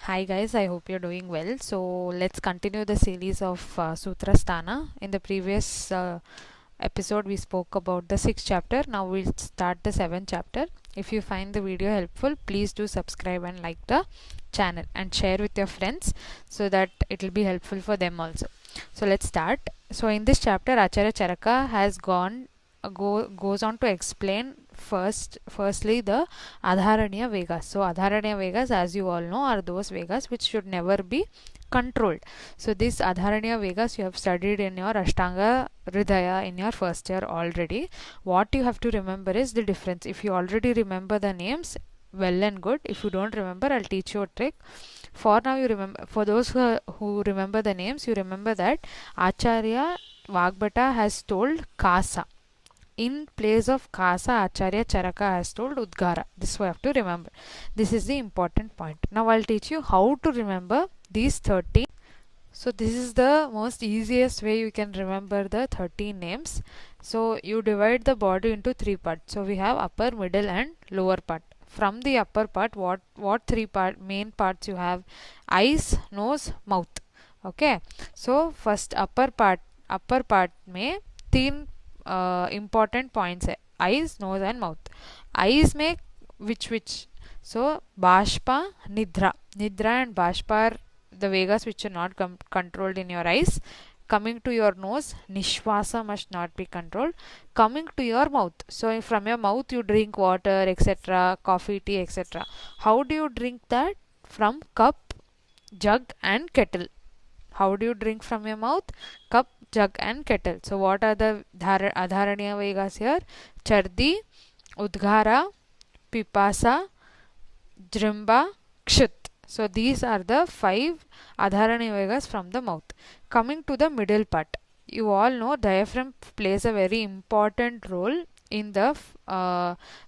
Hi guys, I hope you're doing well. So let's continue the series of Sutra Stana. In the previous episode, we spoke about the sixth chapter. Now we'll start the seventh chapter. If you find the video helpful, please do subscribe and like the channel and share with your friends so that it will be helpful for them also. So let's start. So in this chapter, Acharya Charaka has goes on to explain firstly the Adharaniya Vegas. So Adharaniya Vegas, as you all know, are those Vegas which should never be controlled. So this Adharaniya Vegas you have studied in your Ashtanga Hridaya in your first year already. What you have to remember is the difference. If you already remember the names, well and good. If you don't remember, I'll teach you a trick. For now, you remember. For those who remember the names, you remember that Acharya Vagbata has told Kasa. In place of Kasa, Acharya Charaka has told Udgara. This we have to remember. This is the important point. Now I'll teach you how to remember these 13. So this is the most easiest way you can remember the 13 names. So you divide the body into three parts. So we have upper, middle and lower part. From the upper part, what three main parts you have? Eyes, nose, mouth. Okay. So first upper part में तीन important points है. Eyes, nose and mouth. Eyes में which so Bashpa, Nidra and Bashpa are the Vegas which are not controlled in your eyes. Coming to your nose, Nishwasa must not be controlled. Coming to your mouth, so from your mouth you drink water, etc., coffee, tea, etc. How do you drink that? From cup, jug and kettle. How do you drink from your mouth? Cup, jug and kettle. So what are the Adharaniya Vegas here? Chardi, Udgara, Pipasa, Jrimba, Kshut. So these are the 5 Adharaniya Vegas from the mouth. Coming to the middle part, you all know diaphragm plays a very important role in the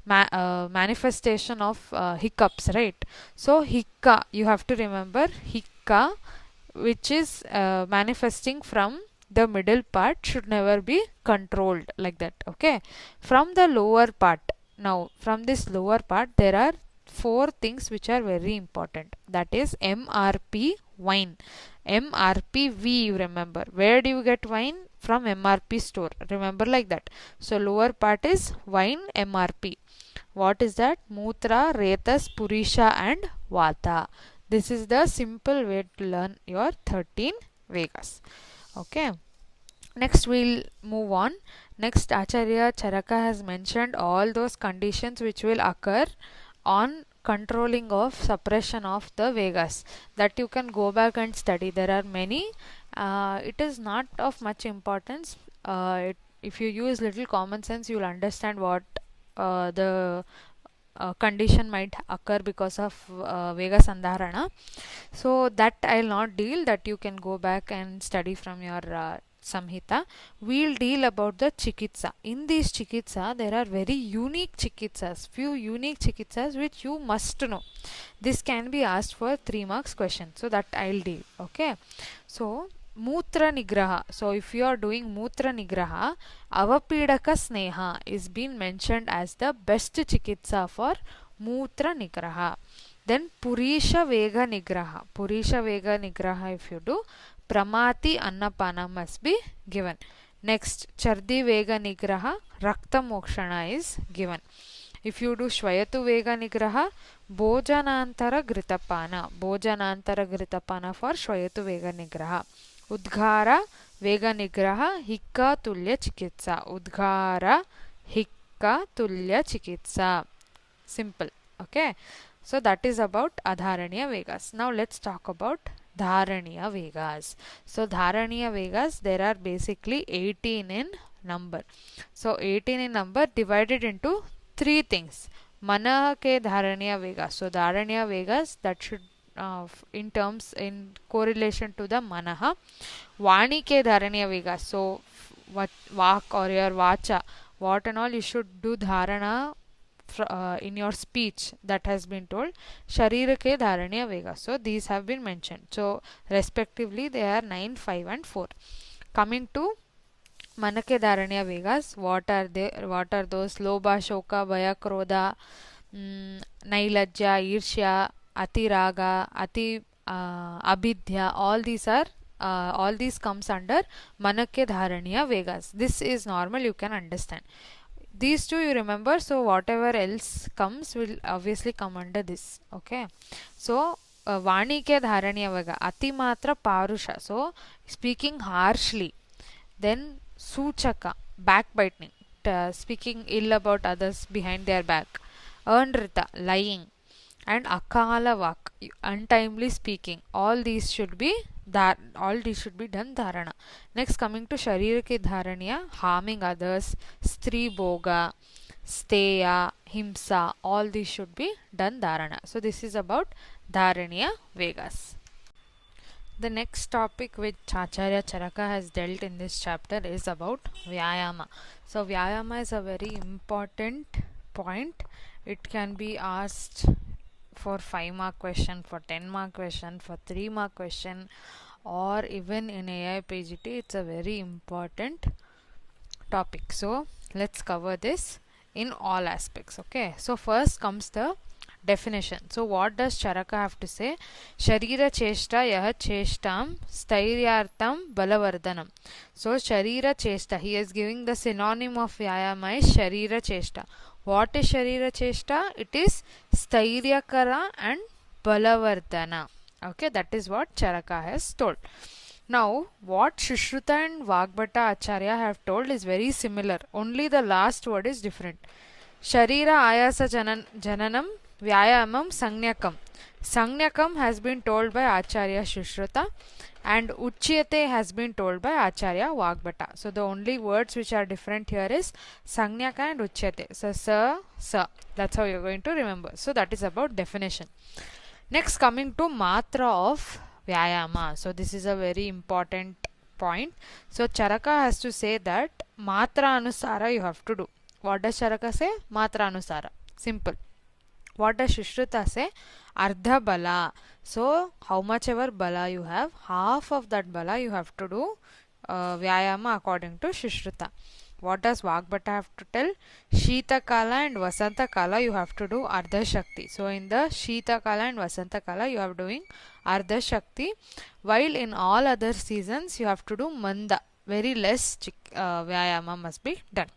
manifestation of hiccups, right? So hikka, you have to remember hikka, which is manifesting from the middle part, should never be controlled like that. Okay, from the lower part, now from this lower part there are 4 things which are very important. That is MRP wine. MRP you remember. Where do you get wine? From MRP store. Remember like that. So lower part is wine MRP. What is that? Mutra, Retas, Purisha and Vata. This is the simple way to learn your 13 Vegas. Okay. Next we'll move on. Next, Acharya Charaka has mentioned all those conditions which will occur on controlling of suppression of the Vegas, that you can go back and study. There are many. It is not of much importance. If you use little common sense, you will understand what the condition might occur because of Vega Sandharana. So that I'll not deal. That you can go back and study from your Samhita. We'll deal about the chikitsa. In these chikitsa, there are very unique chikitsas, few unique chikitsas which you must know. This can be asked for 3 marks question. So that I'll deal. Okay. So Mutra Nigraha. So if you are doing Mutra Nigraha, Avapidaka Sneha is being mentioned as the best chikitsa for Mutra Nigraha. Then Purisha Vega Nigraha. Purisha Vega Nigraha, if you do, Pramati Annapana must be given. Next, Chardi Vega Nigraha, Rakta Mokshana is given. If you do Shvayatu Vega Nigraha, Bhojanantara Gritapana. Bhojanantara Gritapana for Shvayatu Vega Nigraha. Udgara Vega Nigraha, Hikka Tulya Chikitsa. Udgara Hikka Tulya Chikitsa. Simple. Okay. So that is about Adharaniya Vegas. Now let's talk about Dharaniya Vegas. So Dharaniya Vegas, there are basically 18 in number. So 18 in number divided into 3 things. Mana ke Dharaniya Vegas. So Dharaniya Vegas, that should in correlation to the Manaha. Vani ke Dharaniya Vegas. So what Vak or your Vacha, what and all you should do Dharana in your speech, that has been told. Sharira ke Dharaniya Vega. So these have been mentioned. So respectively they are 9, 5 and 4. Coming to Manake Dharaniya Vegas, what are they? What are those? Lobha, Shoka, Bhaya, Krodha, Nailajja, Irshya, ati raga, ati abidya, all these comes under manakya dharaniya vegas. This is normal, you can understand. These two you remember, so whatever else comes will obviously come under this. Okay, so vanikya dharaniya vega, ati matra parusha, so speaking harshly. Then suchaka, backbiting, speaking ill about others behind their back. Anrita, lying. And akala vak, untimely speaking. All these should be done dharana. Next, coming to shariraki dharaniya, harming others, stri boga, steya, himsa, all these should be done dharana. So this is about dharaniya vegas. The next topic which Acharya Charaka has dealt in this chapter is about Vyayama. So Vyayama is a very important point. It can be asked for 5 mark question, for 10 mark question, for 3 mark question, or even in AI PGT. It's a very important topic. So let's cover this in all aspects. Okay, so first comes the definition. So what does Charaka have to say? Sharira cheshta yah cheshtam stairyartam balavardhanam. So Sharira cheshta, he is giving the synonym of Vyayama is Sharira cheshta. What is Sharira cheshta? It is stairyakara and balavardhana. Okay, that is what Charaka has told. Now, what Shushruta and Vagbhata Acharya have told is very similar. Only the last word is different. Sharira ayasa jananam vyayamam sanyakam. Sanyakam has been told by Acharya Shushruta and Uchyate has been told by Acharya Vagbhata. So the only words which are different here is Sanyaka and Uchyate. So sa. That's how you're going to remember. So that is about definition. Next, coming to matra of Vyayama. So this is a very important point. So Charaka has to say that matra anusara you have to do. What does Charaka say? Matra anusara. Simple. What does Shushruta say? Ardha bala. So how much ever bala you have, half of that bala you have to do Vyayama according to Shushruta. What does Vagbhata have to tell? Shita Kala and Vasanta Kala you have to do Ardha Shakti. So in the Shita Kala and Vasanta Kala you are doing Ardha Shakti, while in all other seasons you have to do Manda. Very less Vyayama must be done.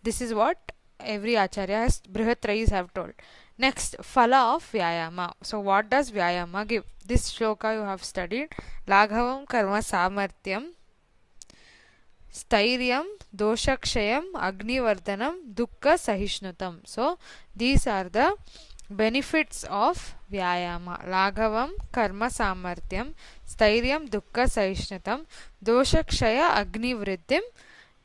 This is what every Acharya has, Brihatrais have told. Next, Phala of Vyayama. So what does Vyayama give? This shloka you have studied. Laghavam Karma Samartyam Stairyam, Doshakshayam, Agnivardhanam, Dukkha Sahishnutam. So these are the benefits of Vyayama. Laghavam, Karma Samartyam, Stairyam, Dukkha Sahishnutam, Doshakshaya, Agnivriddhim.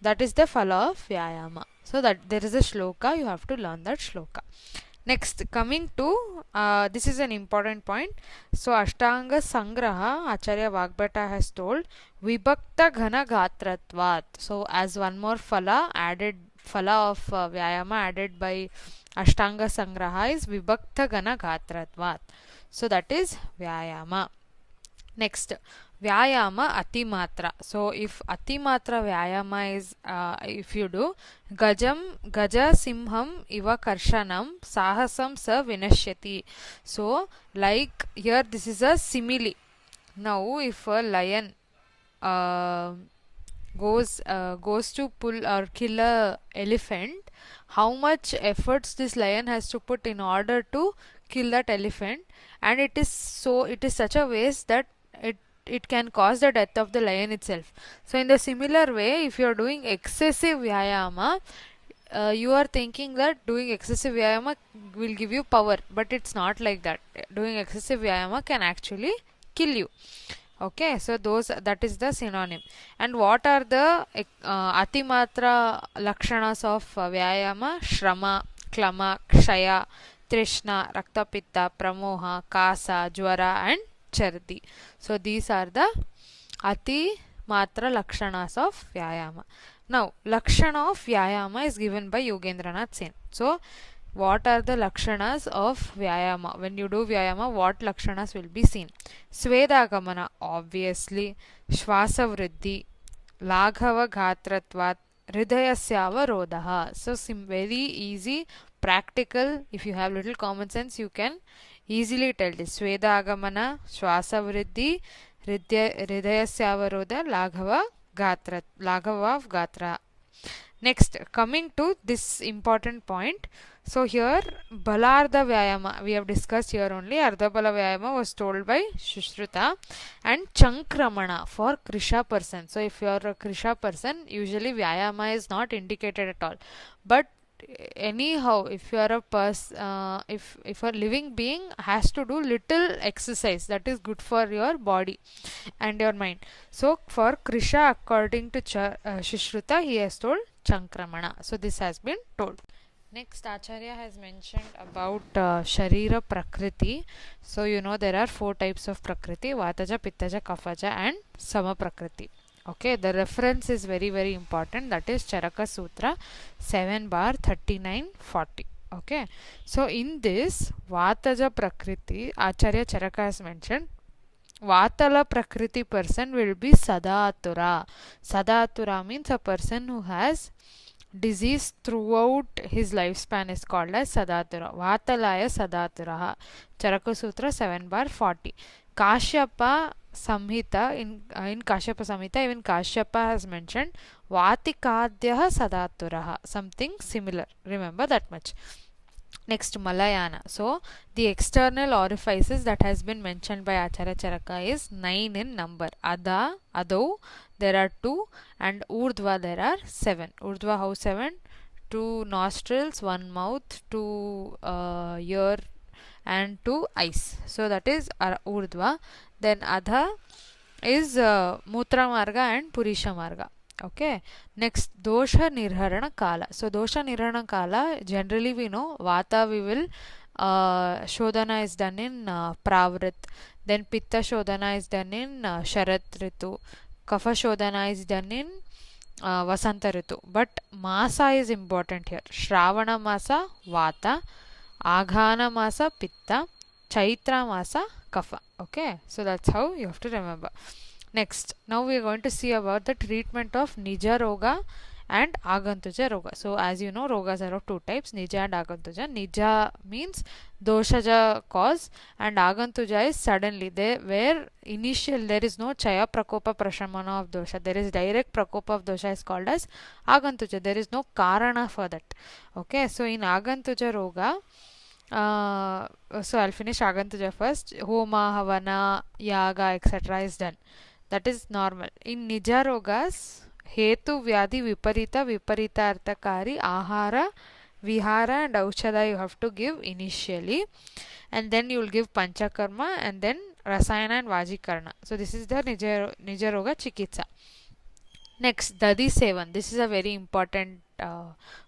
That is the phala of Vyayama. So that there is a shloka, you have to learn that shloka. Next, coming to, this is an important point. So, Ashtanga Sangraha, Acharya Vagbhata has told, Vibhakta Ghana Gatratvat. So, as one more phala of Vyayama added by Ashtanga Sangraha is Vibhakta Ghana Gatratvat. So, that is Vyayama. Next, Vyayama Atimatra. So if Atimatra Vyayama is, if you do Gaja Simham Iva Karshanam Sahasam Sa Vinashyati. So like here this is a simile. Now if a lion goes to pull or kill a elephant, how much efforts this lion has to put in order to kill that elephant, and it is such a waste that it can cause the death of the lion itself. So in the similar way, if you are doing excessive Vyayama, you are thinking that doing excessive Vyayama will give you power, but it's not like that. Doing excessive Vyayama can actually kill you. Okay, so that is the synonym. And what are the Atimatra Lakshanas of Vyayama? Shrama, Klama, Kshaya, Trishna, Raktapitta, Pramoha, Kasa, Jwara and Chardi. So these are the Ati Matra Lakshanas of Vyayama. Now, Lakshana of Vyayama is given by Yogendranath Sen. So, what are the Lakshanas of Vyayama? When you do Vyayama, what Lakshanas will be seen? Svedagamana, obviously. Shvasa Vriddhi, Laghava Ghatratvat, Hridayasyava Rodaha. So, very easy, practical. If you have little common sense, you can easily tell this. Sweda agamana, Shwasa vriddhi, Hridayasya Laghava Gatra. Next, coming to this important point. So here, Balarda Vyayama, we have discussed here only. Ardhabala Vyayama was told by Sushruta, and Chankramana for Krisha person. So if you are a Krisha person, usually Vyayama is not indicated at all. But anyhow, if you are a if a living being has to do little exercise, that is good for your body and your mind. So for Krisha, according to Sushruta, he has told Chankramana. So this has been told. Next, Acharya has mentioned about Sharira Prakriti. So you know there are 4 types of Prakriti: Vataja, Pittaja, Kafaja and Sama Prakriti. Okay, the reference is very very important. That is Charaka Sutra 7 bar 3940. Okay, so in this Vataja Prakriti, Acharya Charaka has mentioned Vatala Prakriti person will be Sadatura. Sadatura means a person who has disease throughout his lifespan is called as Sadatura. Vatalaya Sadaturaha. Charaka Sutra 7 bar 40. Kashyapa Samhita, in Kashyapa Samhita, even Kashyapa has mentioned Vatikadyaha Sadaturaha. Something similar. Remember that much. Next, Malayana. So the external orifices that has been mentioned by Acharya Charaka is 9 in number. Adau, there are 2, and Urdhva there are 7. Urdhva how 7? 2 nostrils, 1 mouth, 2 ear and 2 eyes. So that is Urdhva. Then Adha is Mutra Marga and Purisha Marga. Okay, next dosha nirharana kala. So dosha nirharana kala, generally we know vata we will shodhana is done in pravrit, then pitta shodhana is done in sharat ritu, kapha shodhana is done in vasanta ritu. But masa is important here. Shravana masa vata, aghana masa pitta, chaitra masa kapha. Okay, so that's how you have to remember. Next, now we are going to see about the treatment of Nija Roga and Agantuja Roga. So as you know, Rogas are of 2 types, Nija and Agantuja. Nija means doshaja cause, and Agantuja is suddenly, where initial there is no Chaya Prakopa Prashamana of dosha. There is direct Prakopa of dosha is called as Agantuja. There is no Karana for that. Okay, so in Agantuja Roga, so I'll finish Agantuja first. Homa, Havana, Yaga, etc. is done. That is normal. In Nija Rogas, Hetu Vyadi Viparita Arthakari Ahara, Vihara and Aushadha you have to give initially, and then you will give Panchakarma and then Rasayana and Vajikarna. So this is the Nija Roga Chikitsa. Next, Dadi Sevan. This is a very important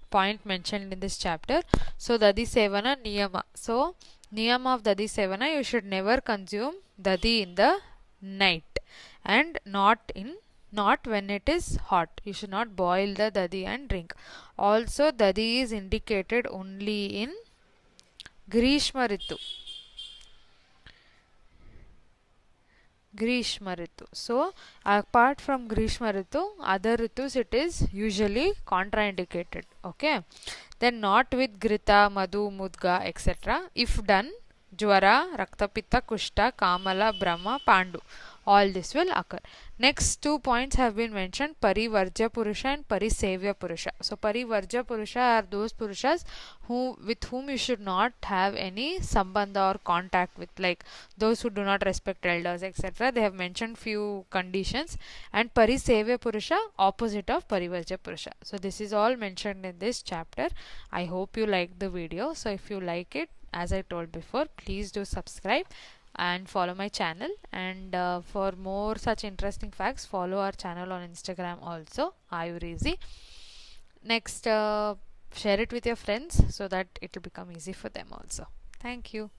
point mentioned in this chapter. So Dadi Sevana Niyama. So Niyama of Dadi Sevana, you should never consume Dadi in the night, and not when it is hot. You should not boil the dadi and drink. Also, dadi is indicated only in Grishma Ritu. So apart from Grishma Ritu, other Ritus it is usually contraindicated. Okay, then not with Grita, Madhu, Mudga, etc. If done, Jwara, Raktapitta, Kushta, Kamala, Brahma, Pandu, all this will occur. Next 2 points have been mentioned: Parivarja Purusha and Parisevya Purusha. So Parivarja Purusha are those Purushas with whom you should not have any sambandha or contact with, like those who do not respect elders, etc. They have mentioned few conditions. And Parisevya Purusha, opposite of Parivarja Purusha. So this is all mentioned in this chapter. I hope you like the video. So if you like it, as I told before, please do subscribe and follow my channel, and for more such interesting facts, follow our channel on Instagram also, Ayureasy. Next, share it with your friends so that it will become easy for them also. Thank you.